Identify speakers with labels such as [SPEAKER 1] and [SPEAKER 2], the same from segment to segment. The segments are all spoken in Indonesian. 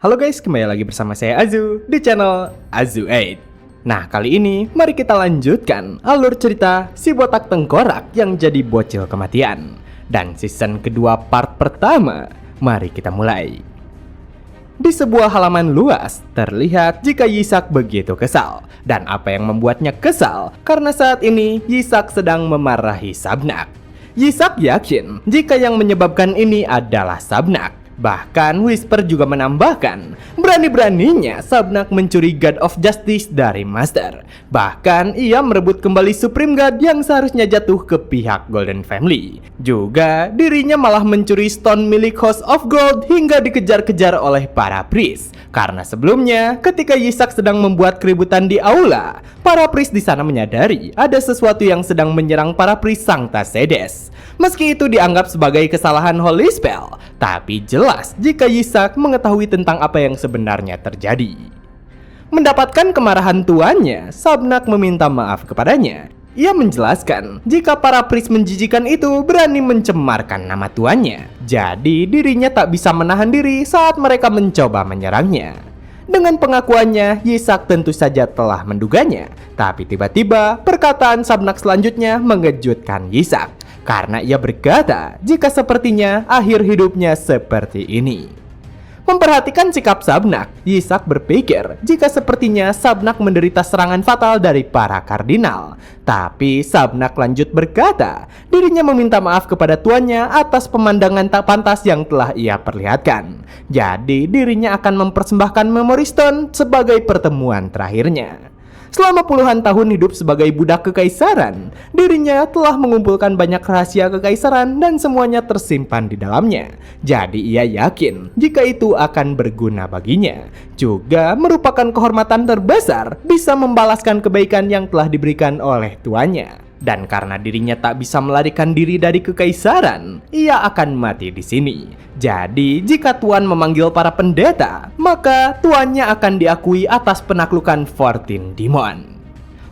[SPEAKER 1] Halo guys, kembali lagi bersama saya Azu di channel Azu8. Nah, kali ini mari kita lanjutkan alur cerita si botak tengkorak yang jadi bocil kematian. Dan season kedua part pertama, mari kita mulai. Di sebuah halaman luas, terlihat jika Yisak begitu kesal. Dan apa yang membuatnya kesal? Karena saat ini Yisak sedang memarahi Sabnak. Yisak yakin jika yang menyebabkan ini adalah Sabnak. Bahkan Whisper juga menambahkan, berani-beraninya Sabnak mencuri God of Justice dari Master. Bahkan ia merebut kembali Supreme God yang seharusnya jatuh ke pihak Golden Family. Juga dirinya malah mencuri stone milik House of Gold hingga dikejar-kejar oleh para priest. Karena sebelumnya ketika Yisak sedang membuat keributan di aula, para priest di sana menyadari ada sesuatu yang sedang menyerang para priest Sancta Sedes. Meski itu dianggap sebagai kesalahan Holy Spell, tapi jelas jika Yisak mengetahui tentang apa yang sebenarnya terjadi. Mendapatkan kemarahan tuannya, Sabnak meminta maaf kepadanya. Ia menjelaskan jika para priest menjijikan itu berani mencemarkan nama tuannya. Jadi dirinya tak bisa menahan diri saat mereka mencoba menyerangnya. Dengan pengakuannya, Yisak tentu saja telah menduganya. Tapi tiba-tiba perkataan Sabnak selanjutnya mengejutkan Yisak. Karena ia berkata jika sepertinya akhir hidupnya seperti ini. Memperhatikan sikap Sabnak, Yisak berpikir jika sepertinya Sabnak menderita serangan fatal dari para kardinal. Tapi Sabnak lanjut berkata, dirinya meminta maaf kepada tuannya atas pemandangan tak pantas yang telah ia perlihatkan. Jadi dirinya akan mempersembahkan Memory Stone sebagai pertemuan terakhirnya. Selama puluhan tahun hidup sebagai budak kekaisaran, dirinya telah mengumpulkan banyak rahasia kekaisaran dan semuanya tersimpan di dalamnya. Jadi ia yakin jika itu akan berguna baginya. Juga merupakan kehormatan terbesar bisa membalaskan kebaikan yang telah diberikan oleh tuannya. Dan karena dirinya tak bisa melarikan diri dari kekaisaran, ia akan mati di sini. Jadi, jika Tuan memanggil para pendeta, maka tuannya akan diakui atas penaklukan 14 Demon.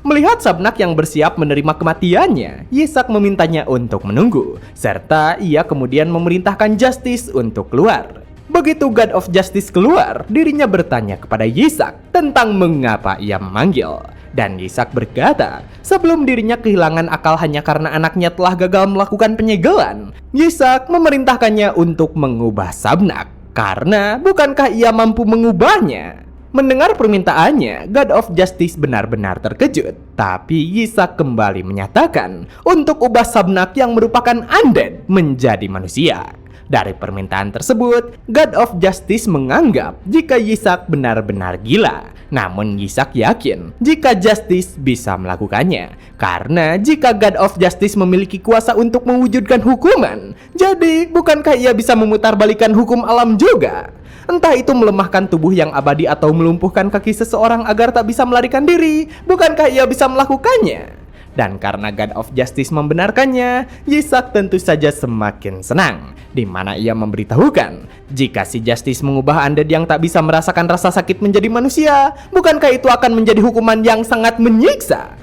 [SPEAKER 1] Melihat Sabnak yang bersiap menerima kematiannya, Yisak memintanya untuk menunggu, serta ia kemudian memerintahkan Justice untuk keluar. Begitu God of Justice keluar, dirinya bertanya kepada Yisak tentang mengapa ia memanggil. Dan Yisak berkata, sebelum dirinya kehilangan akal hanya karena anaknya telah gagal melakukan penyegelan, Yisak memerintahkannya untuk mengubah Sabnak. Karena bukankah ia mampu mengubahnya? Mendengar permintaannya, God of Justice benar-benar terkejut. Tapi Yisak kembali menyatakan untuk ubah Sabnak yang merupakan undead menjadi manusia. Dari permintaan tersebut, God of Justice menganggap jika Yisak benar-benar gila. Namun Yisak yakin jika Justice bisa melakukannya. Karena jika God of Justice memiliki kuasa untuk mewujudkan hukuman, jadi bukankah ia bisa memutarbalikkan hukum alam juga? Entah itu melemahkan tubuh yang abadi atau melumpuhkan kaki seseorang agar tak bisa melarikan diri, bukankah ia bisa melakukannya? Dan karena God of Justice membenarkannya, Yisak tentu saja semakin senang. Di mana ia memberitahukan, jika si Justice mengubah undead yang tak bisa merasakan rasa sakit menjadi manusia, bukankah itu akan menjadi hukuman yang sangat menyiksa?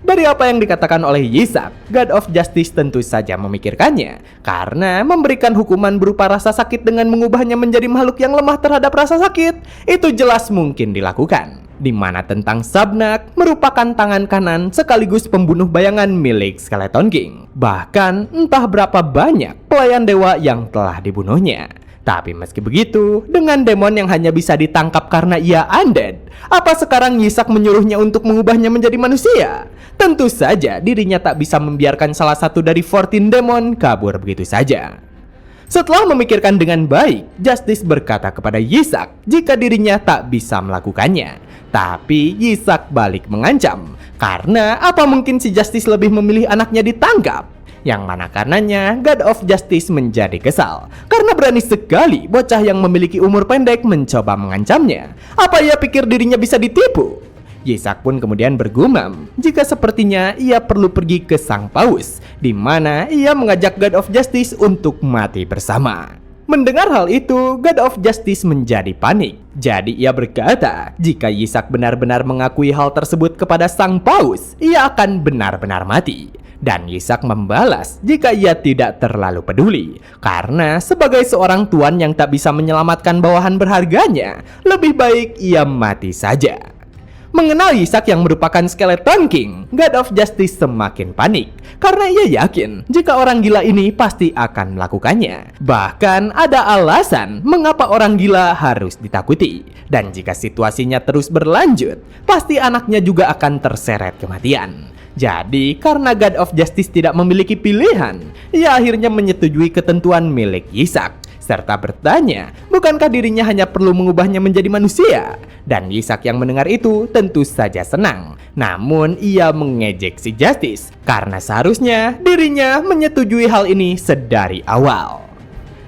[SPEAKER 1] Dari apa yang dikatakan oleh Yisak, God of Justice tentu saja memikirkannya. Karena memberikan hukuman berupa rasa sakit dengan mengubahnya menjadi makhluk yang lemah terhadap rasa sakit, itu jelas mungkin dilakukan. Di mana tentang Sabnak merupakan tangan kanan sekaligus pembunuh bayangan milik Skeleton King. Bahkan entah berapa banyak pelayan dewa yang telah dibunuhnya. Tapi meski begitu, dengan demon yang hanya bisa ditangkap karena ia undead, apa sekarang Yisak menyuruhnya untuk mengubahnya menjadi manusia? Tentu saja dirinya tak bisa membiarkan salah satu dari 14 demon kabur begitu saja. Setelah memikirkan dengan baik, Justice berkata kepada Yisak jika dirinya tak bisa melakukannya. Tapi Yisak balik mengancam, karena apa mungkin si Justice lebih memilih anaknya ditangkap? Yang mana karenanya God of Justice menjadi kesal, karena berani sekali bocah yang memiliki umur pendek mencoba mengancamnya. Apa ia pikir dirinya bisa ditipu? Yisak pun kemudian bergumam jika sepertinya ia perlu pergi ke Sang Paus, di mana ia mengajak God of Justice untuk mati bersama. Mendengar hal itu, God of Justice menjadi panik. Jadi ia berkata, jika Yitzhak benar-benar mengakui hal tersebut kepada sang paus, ia akan benar-benar mati. Dan Yitzhak membalas jika ia tidak terlalu peduli, karena sebagai seorang tuan yang tak bisa menyelamatkan bawahan berharganya, lebih baik ia mati saja. Mengenal Yitzhak yang merupakan Skeleton King, God of Justice semakin panik karena ia yakin jika orang gila ini pasti akan melakukannya. Bahkan ada alasan mengapa orang gila harus ditakuti. Dan jika situasinya terus berlanjut, pasti anaknya juga akan terseret kematian. Jadi karena God of Justice tidak memiliki pilihan, ia akhirnya menyetujui ketentuan milik Yitzhak, serta bertanya, bukankah dirinya hanya perlu mengubahnya menjadi manusia? Dan Yitzhak yang mendengar itu tentu saja senang. Namun ia mengejek si Justice, karena seharusnya dirinya menyetujui hal ini sedari awal.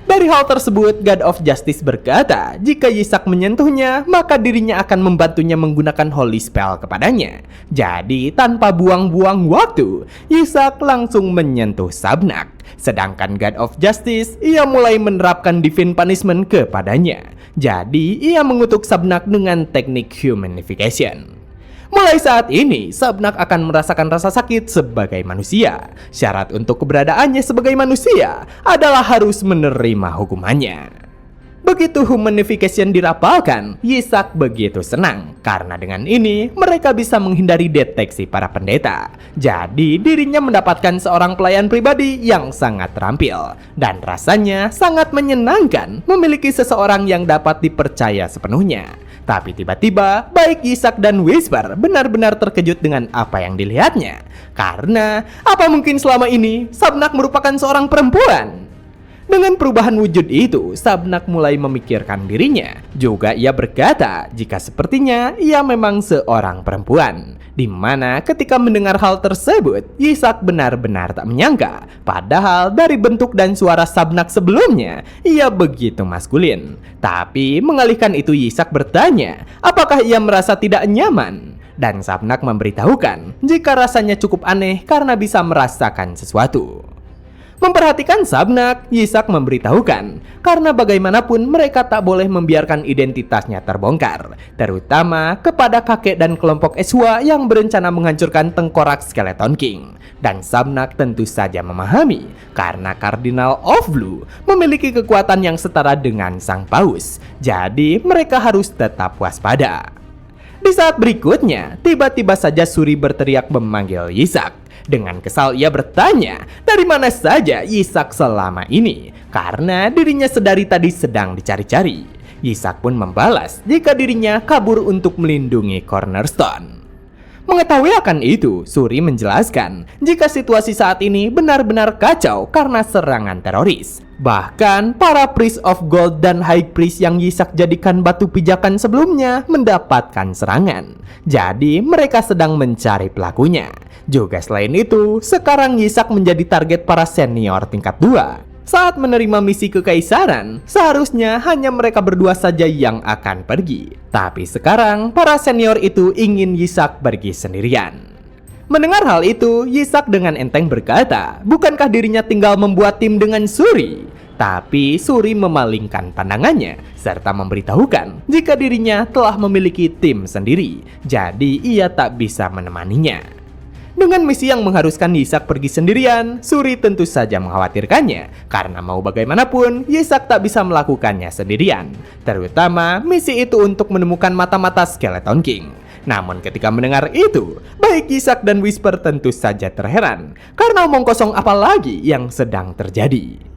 [SPEAKER 1] Dari hal tersebut, God of Justice berkata, jika Yitzhak menyentuhnya, maka dirinya akan membantunya menggunakan Holy Spell kepadanya. Jadi, tanpa buang-buang waktu, Yitzhak langsung menyentuh Sabnak. Sedangkan God of Justice, ia mulai menerapkan Divine Punishment kepadanya. Jadi, ia mengutuk Sabnak dengan teknik Humanification. Mulai saat ini, Sabnak akan merasakan rasa sakit sebagai manusia. Syarat untuk keberadaannya sebagai manusia adalah harus menerima hukumannya. Begitu Humanification dirapalkan, Yitzhak begitu senang karena dengan ini mereka bisa menghindari deteksi para pendeta. Jadi dirinya mendapatkan seorang pelayan pribadi yang sangat terampil dan rasanya sangat menyenangkan memiliki seseorang yang dapat dipercaya sepenuhnya. Tapi tiba-tiba baik Yitzhak dan Whisper benar-benar terkejut dengan apa yang dilihatnya. Karena apa mungkin selama ini Sabnak merupakan seorang perempuan? Dengan perubahan wujud itu, Sabnak mulai memikirkan dirinya. Juga ia berkata jika sepertinya ia memang seorang perempuan. Di mana ketika mendengar hal tersebut, Yitzhak benar-benar tak menyangka. Padahal dari bentuk dan suara Sabnak sebelumnya, ia begitu maskulin. Tapi mengalihkan itu Yitzhak bertanya, apakah ia merasa tidak nyaman? Dan Sabnak memberitahukan jika rasanya cukup aneh karena bisa merasakan sesuatu. Memperhatikan Sabnak, Yitzhak memberitahukan karena bagaimanapun mereka tak boleh membiarkan identitasnya terbongkar, terutama kepada kakek dan kelompok Eswa yang berencana menghancurkan tengkorak Skeleton King. Dan Sabnak tentu saja memahami karena Cardinal of Blue memiliki kekuatan yang setara dengan sang paus, jadi mereka harus tetap waspada. Di saat berikutnya, tiba-tiba saja Suri berteriak memanggil Yitzhak. Dengan kesal ia bertanya, dari mana saja Yitzhak selama ini? Karena dirinya sedari tadi sedang dicari-cari. Yitzhak pun membalas jika dirinya kabur untuk melindungi Cornerstone. Mengetahui akan itu, Suri menjelaskan jika situasi saat ini benar-benar kacau karena serangan teroris. Bahkan para Priest of Gold dan High Priest yang Yitzhak jadikan batu pijakan sebelumnya mendapatkan serangan. Jadi mereka sedang mencari pelakunya. Juga selain itu, sekarang Yitzhak menjadi target para senior tingkat 2. Saat menerima misi kekaisaran, seharusnya hanya mereka berdua saja yang akan pergi. Tapi sekarang, para senior itu ingin Yitzhak pergi sendirian. Mendengar hal itu, Yitzhak dengan enteng berkata, bukankah dirinya tinggal membuat tim dengan Suri? Tapi Suri memalingkan pandangannya, serta memberitahukan jika dirinya telah memiliki tim sendiri. Jadi ia tak bisa menemaninya. Dengan misi yang mengharuskan Yitzhak pergi sendirian, Suri tentu saja mengkhawatirkannya. Karena mau bagaimanapun, Yitzhak tak bisa melakukannya sendirian. Terutama misi itu untuk menemukan mata-mata Skeleton King. Namun ketika mendengar itu, baik Yitzhak dan Whisper tentu saja terheran. Karena omong kosong apa lagi yang sedang terjadi.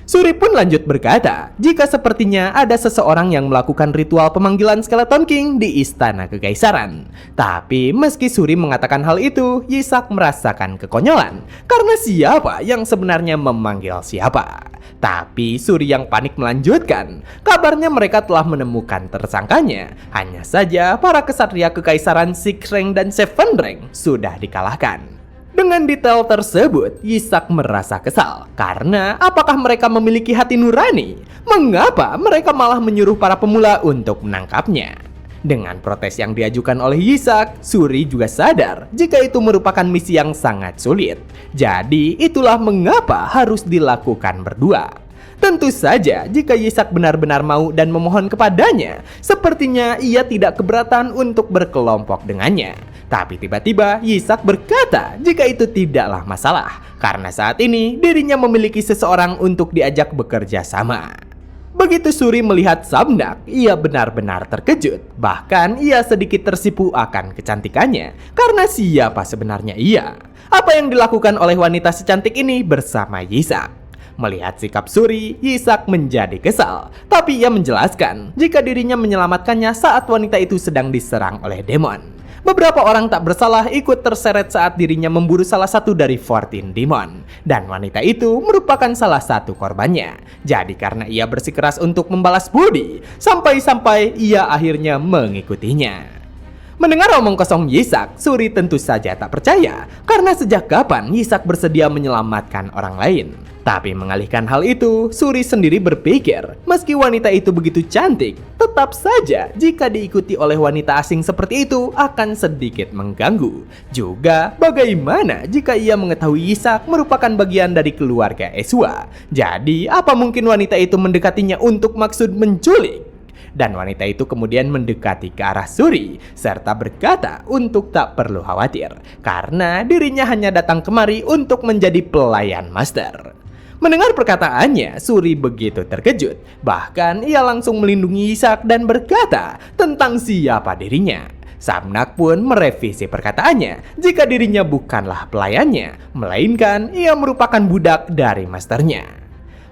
[SPEAKER 1] Suri pun lanjut berkata, jika sepertinya ada seseorang yang melakukan ritual pemanggilan Skeleton King di Istana Kekaisaran. Tapi meski Suri mengatakan hal itu, Yitzhak merasakan kekonyolan. Karena siapa yang sebenarnya memanggil siapa? Tapi Suri yang panik melanjutkan, kabarnya mereka telah menemukan tersangkanya. Hanya saja para kesatria Kekaisaran Six Rank dan Seven Rank sudah dikalahkan. Dengan detail tersebut, Yitzhak merasa kesal karena apakah mereka memiliki hati nurani? Mengapa mereka malah menyuruh para pemula untuk menangkapnya? Dengan protes yang diajukan oleh Yitzhak, Suri juga sadar jika itu merupakan misi yang sangat sulit. Jadi itulah mengapa harus dilakukan berdua. Tentu saja jika Yisak benar-benar mau dan memohon kepadanya, sepertinya ia tidak keberatan untuk berkelompok dengannya. Tapi tiba-tiba Yisak berkata jika itu tidaklah masalah, karena saat ini dirinya memiliki seseorang untuk diajak bekerja sama. Begitu Suri melihat Sabnak, ia benar-benar terkejut. Bahkan ia sedikit tersipu akan kecantikannya, karena siapa sebenarnya ia? Apa yang dilakukan oleh wanita secantik ini bersama Yisak? Melihat sikap Suri, Yisak menjadi kesal. Tapi ia menjelaskan jika dirinya menyelamatkannya saat wanita itu sedang diserang oleh demon. Beberapa orang tak bersalah ikut terseret saat dirinya memburu salah satu dari 14 demon. Dan wanita itu merupakan salah satu korbannya. Jadi karena ia bersikeras untuk membalas budi, sampai-sampai ia akhirnya mengikutinya. Mendengar omong kosong Yisak, Suri tentu saja tak percaya. Karena sejak kapan Yisak bersedia menyelamatkan orang lain? Tapi mengalihkan hal itu, Suri sendiri berpikir, meski wanita itu begitu cantik, tetap saja jika diikuti oleh wanita asing seperti itu akan sedikit mengganggu. Juga bagaimana jika ia mengetahui Yisak merupakan bagian dari keluarga Eswa? Jadi apa mungkin wanita itu mendekatinya untuk maksud menculik? Dan wanita itu kemudian mendekati ke arah Suri serta berkata untuk tak perlu khawatir karena dirinya hanya datang kemari untuk menjadi pelayan master. Mendengar perkataannya, Suri begitu terkejut. Bahkan ia langsung melindungi Yisak dan berkata tentang siapa dirinya. Sabnak pun merevisi perkataannya jika dirinya bukanlah pelayannya, melainkan ia merupakan budak dari masternya.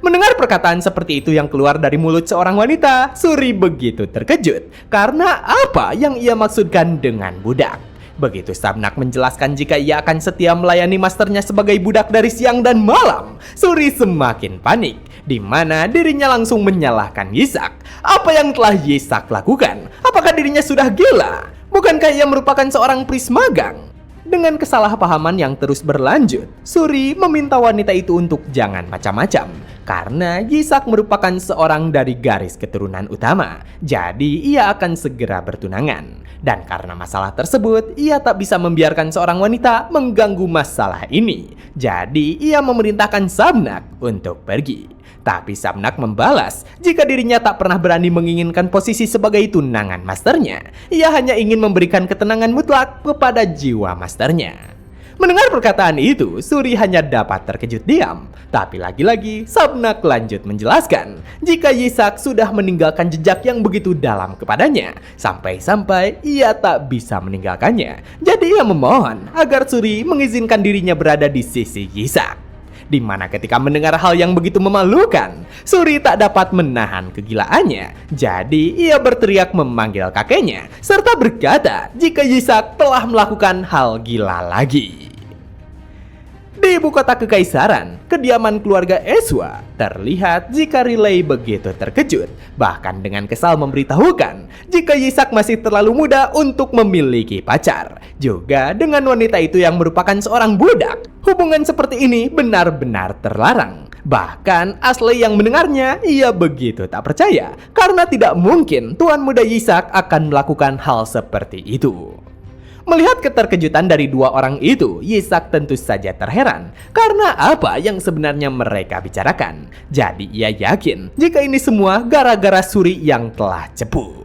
[SPEAKER 1] Mendengar perkataan seperti itu yang keluar dari mulut seorang wanita, Suri begitu terkejut karena apa yang ia maksudkan dengan budak. Begitu Sabnak menjelaskan jika ia akan setia melayani masternya sebagai budak dari siang dan malam, Suri semakin panik, di mana dirinya langsung menyalahkan Yisak. Apa yang telah Yisak lakukan? Apakah dirinya sudah gila? Bukankah ia merupakan seorang pris magang? Dengan kesalahpahaman yang terus berlanjut, Suri meminta wanita itu untuk jangan macam-macam. Karena Yisak merupakan seorang dari garis keturunan utama, jadi ia akan segera bertunangan. Dan karena masalah tersebut, ia tak bisa membiarkan seorang wanita mengganggu masalah ini. Jadi ia memerintahkan Sabnak untuk pergi. Tapi Sabnak membalas jika dirinya tak pernah berani menginginkan posisi sebagai tunangan masternya. Ia hanya ingin memberikan ketenangan mutlak kepada jiwa masternya. Mendengar perkataan itu, Suri hanya dapat terkejut diam. Tapi lagi-lagi Sabnak lanjut menjelaskan jika Yisak sudah meninggalkan jejak yang begitu dalam kepadanya, sampai-sampai ia tak bisa meninggalkannya. Jadi ia memohon agar Suri mengizinkan dirinya berada di sisi Yisak. Di mana ketika mendengar hal yang begitu memalukan, Suri tak dapat menahan kegilaannya. Jadi ia berteriak memanggil kakeknya serta berkata jika Yisak telah melakukan hal gila lagi. Di ibu kota kekaisaran, kediaman keluarga Eswa, terlihat jika Riley begitu terkejut, bahkan dengan kesal memberitahukan jika Yisak masih terlalu muda untuk memiliki pacar. Juga dengan wanita itu yang merupakan seorang budak. Hubungan seperti ini benar-benar terlarang. Bahkan Ashley yang mendengarnya, ia begitu tak percaya karena tidak mungkin tuan muda Yisak akan melakukan hal seperti itu. Melihat keterkejutan dari dua orang itu, Yisak tentu saja terheran karena apa yang sebenarnya mereka bicarakan. Jadi ia yakin jika ini semua gara-gara Suri yang telah cepu.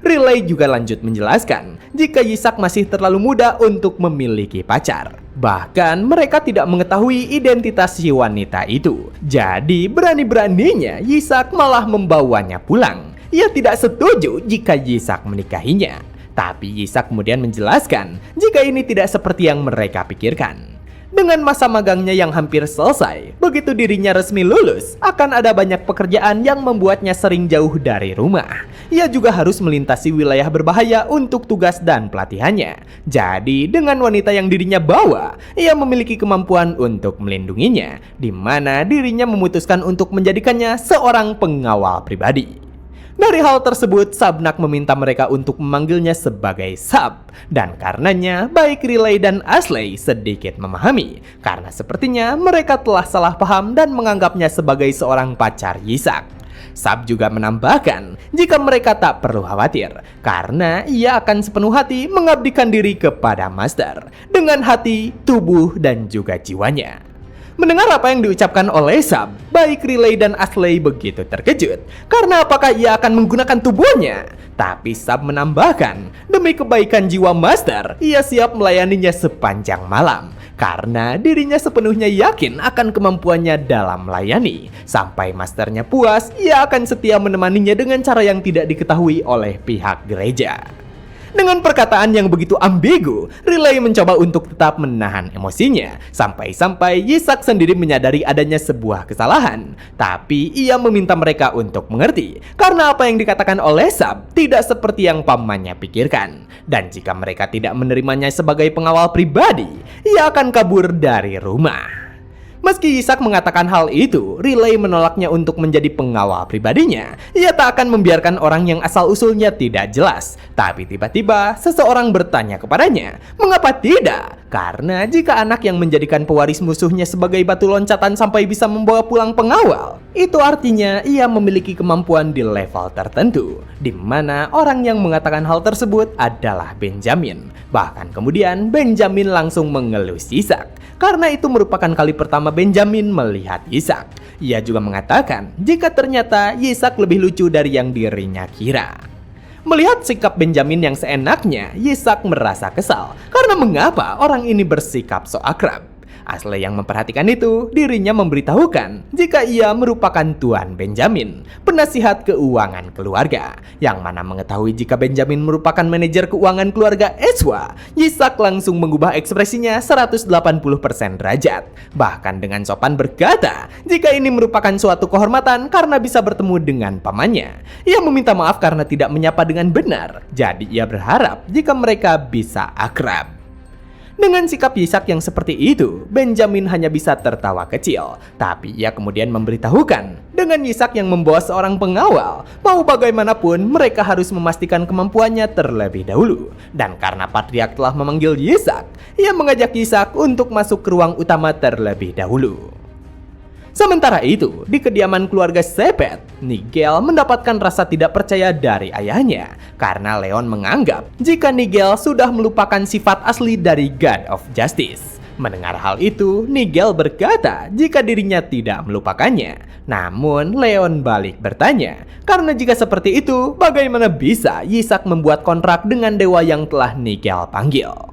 [SPEAKER 1] Riley juga lanjut menjelaskan jika Yisak masih terlalu muda untuk memiliki pacar. Bahkan mereka tidak mengetahui identitas si wanita itu. Jadi berani-beraninya Yisak malah membawanya pulang. Ia tidak setuju jika Yisak menikahinya. Tapi Yisak kemudian menjelaskan jika ini tidak seperti yang mereka pikirkan. Dengan masa magangnya yang hampir selesai, begitu dirinya resmi lulus, akan ada banyak pekerjaan yang membuatnya sering jauh dari rumah. Ia juga harus melintasi wilayah berbahaya untuk tugas dan pelatihannya. Jadi dengan wanita yang dirinya bawa, ia memiliki kemampuan untuk melindunginya, di mana dirinya memutuskan untuk menjadikannya seorang pengawal pribadi. Dari hal tersebut, Sabnak meminta mereka untuk memanggilnya sebagai Sab. Dan karenanya, baik Riley dan Ashley sedikit memahami. Karena sepertinya mereka telah salah paham dan menganggapnya sebagai seorang pacar Yisak. Sab juga menambahkan jika mereka tak perlu khawatir, karena ia akan sepenuh hati mengabdikan diri kepada Master. Dengan hati, tubuh, dan juga jiwanya. Mendengar apa yang diucapkan oleh Sab, baik Riley dan Ashley begitu terkejut karena apakah ia akan menggunakan tubuhnya. Tapi Sab menambahkan, demi kebaikan jiwa Master, ia siap melayaninya sepanjang malam karena dirinya sepenuhnya yakin akan kemampuannya dalam melayani. Sampai Masternya puas, ia akan setia menemaninya dengan cara yang tidak diketahui oleh pihak gereja. Dengan perkataan yang begitu ambigu, Riley mencoba untuk tetap menahan emosinya. Sampai-sampai Yisak sendiri menyadari adanya sebuah kesalahan. Tapi ia meminta mereka untuk mengerti, karena apa yang dikatakan oleh Sab tidak seperti yang pamannya pikirkan. Dan jika mereka tidak menerimanya sebagai pengawal pribadi, ia akan kabur dari rumah. Meski Yisak mengatakan hal itu, Riley menolaknya untuk menjadi pengawal pribadinya. Ia tak akan membiarkan orang yang asal-usulnya tidak jelas. Tapi tiba-tiba seseorang bertanya kepadanya, mengapa tidak? Karena jika anak yang menjadikan pewaris musuhnya sebagai batu loncatan sampai bisa membawa pulang pengawal, itu artinya ia memiliki kemampuan di level tertentu, di mana orang yang mengatakan hal tersebut adalah Benjamin. Bahkan kemudian Benjamin langsung mengelus Yisak, karena itu merupakan kali pertama Benjamin melihat Yisak. Ia juga mengatakan jika ternyata Yisak lebih lucu dari yang dirinya kira. Melihat sikap Benjamin yang seenaknya, Yisak merasa kesal karena mengapa orang ini bersikap so akrab. Ashley yang memperhatikan itu, dirinya memberitahukan jika ia merupakan Tuan Benjamin, penasihat keuangan keluarga. Yang mana mengetahui jika Benjamin merupakan manajer keuangan keluarga Ezwa, Yisak langsung mengubah ekspresinya 180% derajat. Bahkan dengan sopan berkata, jika ini merupakan suatu kehormatan karena bisa bertemu dengan pamannya. Ia meminta maaf karena tidak menyapa dengan benar, jadi ia berharap jika mereka bisa akrab. Dengan sikap Yisak yang seperti itu, Benjamin hanya bisa tertawa kecil. Tapi ia kemudian memberitahukan, dengan Yisak yang membawa seorang pengawal, mau bagaimanapun mereka harus memastikan kemampuannya terlebih dahulu. Dan karena Patriark telah memanggil Yisak, ia mengajak Yisak untuk masuk ke ruang utama terlebih dahulu. Sementara itu, di kediaman keluarga Sepet, Nigel mendapatkan rasa tidak percaya dari ayahnya karena Leon menganggap jika Nigel sudah melupakan sifat asli dari God of Justice. Mendengar hal itu, Nigel berkata jika dirinya tidak melupakannya. Namun, Leon balik bertanya, karena jika seperti itu, bagaimana bisa Yisak membuat kontrak dengan dewa yang telah Nigel panggil?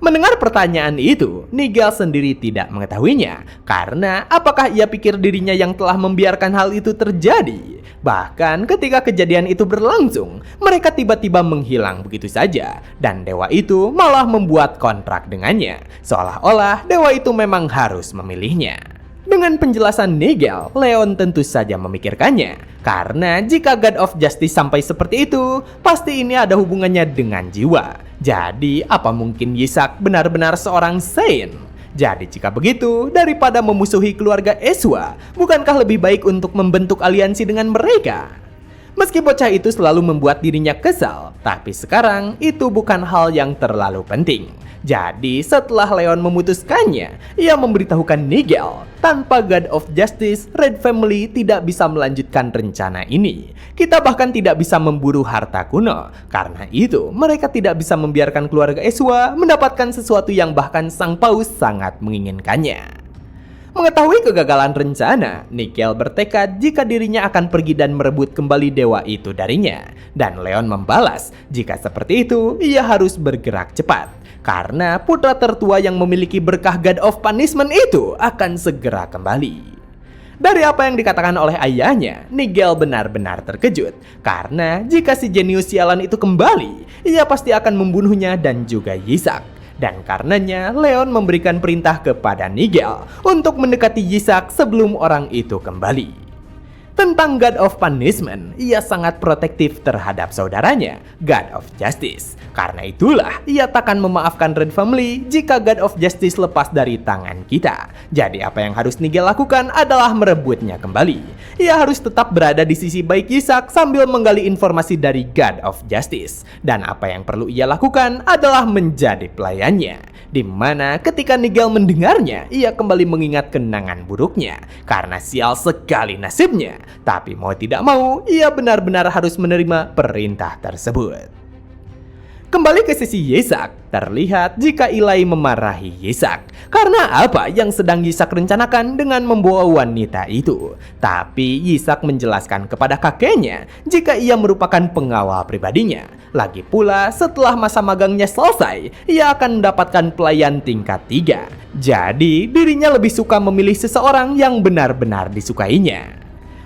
[SPEAKER 1] Mendengar pertanyaan itu, Nigel sendiri tidak mengetahuinya, karena apakah ia pikir dirinya yang telah membiarkan hal itu terjadi? Bahkan ketika kejadian itu berlangsung, mereka tiba-tiba menghilang begitu saja, dan dewa itu malah membuat kontrak dengannya, seolah-olah dewa itu memang harus memilihnya. Dengan penjelasan Nigel, Leon tentu saja memikirkannya, karena jika God of Justice sampai seperti itu, pasti ini ada hubungannya dengan jiwa. Jadi, apa mungkin Yisak benar-benar seorang Saint? Jadi jika begitu, daripada memusuhi keluarga Ezwa, bukankah lebih baik untuk membentuk aliansi dengan mereka? Meski bocah itu selalu membuat dirinya kesal, tapi sekarang itu bukan hal yang terlalu penting. Jadi setelah Leon memutuskannya, ia memberitahukan Nigel, tanpa God of Justice, Red Family tidak bisa melanjutkan rencana ini. Kita bahkan tidak bisa memburu harta kuno. Karena itu, mereka tidak bisa membiarkan keluarga Ezwa mendapatkan sesuatu yang bahkan sang paus sangat menginginkannya. Mengetahui kegagalan rencana, Nigel bertekad jika dirinya akan pergi dan merebut kembali dewa itu darinya. Dan Leon membalas, jika seperti itu, ia harus bergerak cepat. Karena putra tertua yang memiliki berkah God of Punishment itu akan segera kembali. Dari apa yang dikatakan oleh ayahnya, Nigel benar-benar terkejut. Karena jika si jenius sialan itu kembali, ia pasti akan membunuhnya dan juga Yisak. Dan karenanya Leon memberikan perintah kepada Nigel untuk mendekati Yisak sebelum orang itu kembali. Tentang God of Punishment, ia sangat protektif terhadap saudaranya, God of Justice. Karena itulah, ia takkan memaafkan Red Family jika God of Justice lepas dari tangan kita. Jadi apa yang harus Nigel lakukan adalah merebutnya kembali. Ia harus tetap berada di sisi baik Yisak sambil menggali informasi dari God of Justice. Dan apa yang perlu ia lakukan adalah menjadi pelayannya. Di mana ketika Nigel mendengarnya, ia kembali mengingat kenangan buruknya. Karena sial sekali nasibnya. Tapi mau tidak mau, ia benar-benar harus menerima perintah tersebut. Kembali ke sisi Yisak, terlihat jika Ilai memarahi Yisak. Karena apa yang sedang Yisak rencanakan dengan membawa wanita itu. Tapi Yisak menjelaskan kepada kakeknya jika ia merupakan pengawal pribadinya. Lagi pula setelah masa magangnya selesai, ia akan mendapatkan pelayan tingkat 3. Jadi dirinya lebih suka memilih seseorang yang benar-benar disukainya.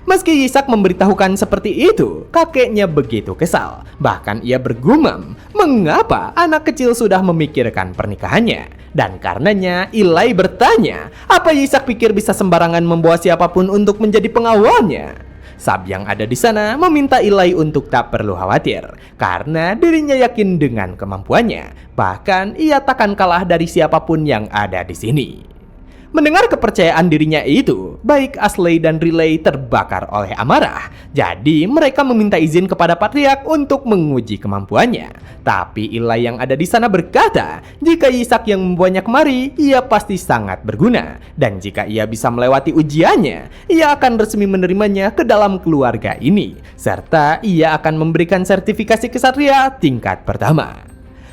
[SPEAKER 1] Meski Yisak memberitahukan seperti itu, kakeknya begitu kesal. Bahkan ia bergumam, mengapa anak kecil sudah memikirkan pernikahannya. Dan karenanya Ilai bertanya, apa Yisak pikir bisa sembarangan membawa siapapun untuk menjadi pengawalnya? Sab yang ada di sana meminta Ilai untuk tak perlu khawatir, karena dirinya yakin dengan kemampuannya. Bahkan ia takkan kalah dari siapapun yang ada di sini. Mendengar kepercayaan dirinya itu, baik Asley dan Riley terbakar oleh amarah. Jadi mereka meminta izin kepada Patriark untuk menguji kemampuannya. Tapi Ilai yang ada di sana berkata, jika Yisak yang membawanya kemari, ia pasti sangat berguna. Dan jika ia bisa melewati ujiannya, ia akan resmi menerimanya ke dalam keluarga ini. Serta ia akan memberikan sertifikasi kesatria tingkat pertama.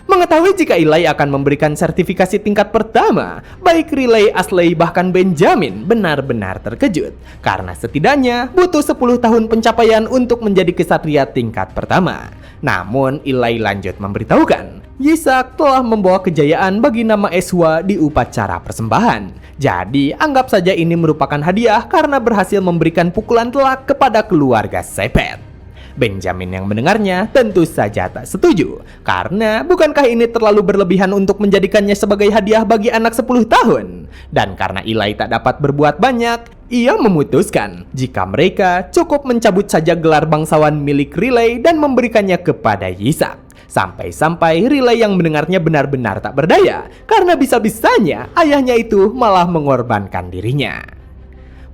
[SPEAKER 1] Mengetahui jika Ilai akan memberikan sertifikasi tingkat pertama, baik Riley, Asley, bahkan Benjamin benar-benar terkejut. Karena setidaknya butuh 10 tahun pencapaian untuk menjadi kesatria tingkat pertama. Namun Ilai lanjut memberitahukan, Yisak telah membawa kejayaan bagi nama Eswa di upacara persembahan. Jadi anggap saja ini merupakan hadiah karena berhasil memberikan pukulan telak kepada keluarga Sepet. Benjamin yang mendengarnya tentu saja tak setuju. Karena bukankah ini terlalu berlebihan untuk menjadikannya sebagai hadiah bagi anak 10 tahun? Dan karena Ilai tak dapat berbuat banyak, ia memutuskan jika mereka cukup mencabut saja gelar bangsawan milik Riley dan memberikannya kepada Yisak. Sampai-sampai Riley yang mendengarnya benar-benar tak berdaya, karena bisa-bisanya ayahnya itu malah mengorbankan dirinya.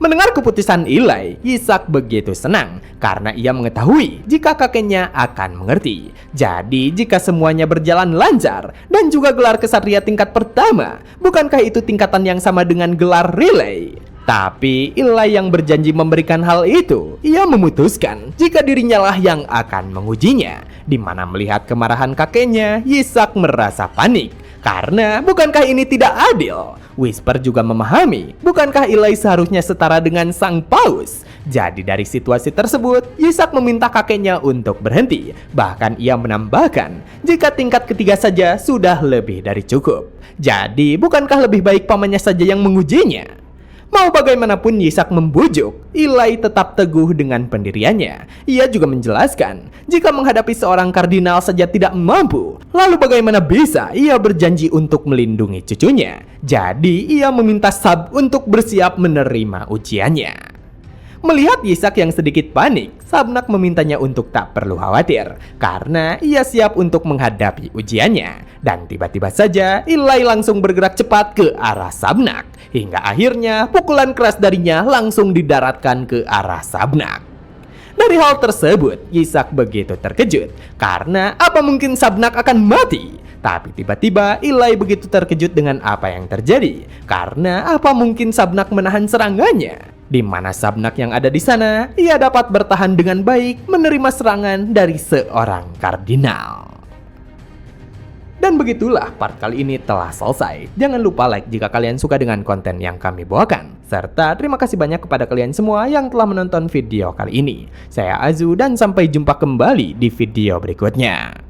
[SPEAKER 1] Mendengar keputusan Ilai, Yisak begitu senang karena ia mengetahui jika kakeknya akan mengerti. Jadi jika semuanya berjalan lancar dan juga gelar kesatria tingkat pertama, bukankah itu tingkatan yang sama dengan gelar Riley? Tapi Ilai yang berjanji memberikan hal itu, ia memutuskan jika dirinya lah yang akan mengujinya. Di mana melihat kemarahan kakeknya, Yisak merasa panik. Karena bukankah ini tidak adil? Whisper juga memahami, bukankah Ilai seharusnya setara dengan sang paus? Jadi dari situasi tersebut, Yisak meminta kakeknya untuk berhenti. Bahkan ia menambahkan, jika tingkat ketiga saja sudah lebih dari cukup. Jadi bukankah lebih baik pamannya saja yang mengujinya? Mau bagaimanapun Yisak membujuk, Ilai tetap teguh dengan pendiriannya. Ia juga menjelaskan, jika menghadapi seorang kardinal saja tidak mampu, lalu bagaimana bisa ia berjanji untuk melindungi cucunya? Jadi ia meminta Sab untuk bersiap menerima ujiannya. Melihat Yisak yang sedikit panik, Sabnak memintanya untuk tak perlu khawatir karena ia siap untuk menghadapi ujiannya. Dan tiba-tiba saja Ilai langsung bergerak cepat ke arah Sabnak, hingga akhirnya pukulan keras darinya langsung didaratkan ke arah Sabnak. Dari hal tersebut, Yisak begitu terkejut karena apa mungkin Sabnak akan mati? Tapi tiba-tiba Ilai begitu terkejut dengan apa yang terjadi karena apa mungkin Sabnak menahan serangannya? Di mana Sabnak yang ada di sana, ia dapat bertahan dengan baik menerima serangan dari seorang kardinal. Dan begitulah part kali ini telah selesai. Jangan lupa like jika kalian suka dengan konten yang kami bawakan. Serta terima kasih banyak kepada kalian semua yang telah menonton video kali ini. Saya Azu dan sampai jumpa kembali di video berikutnya.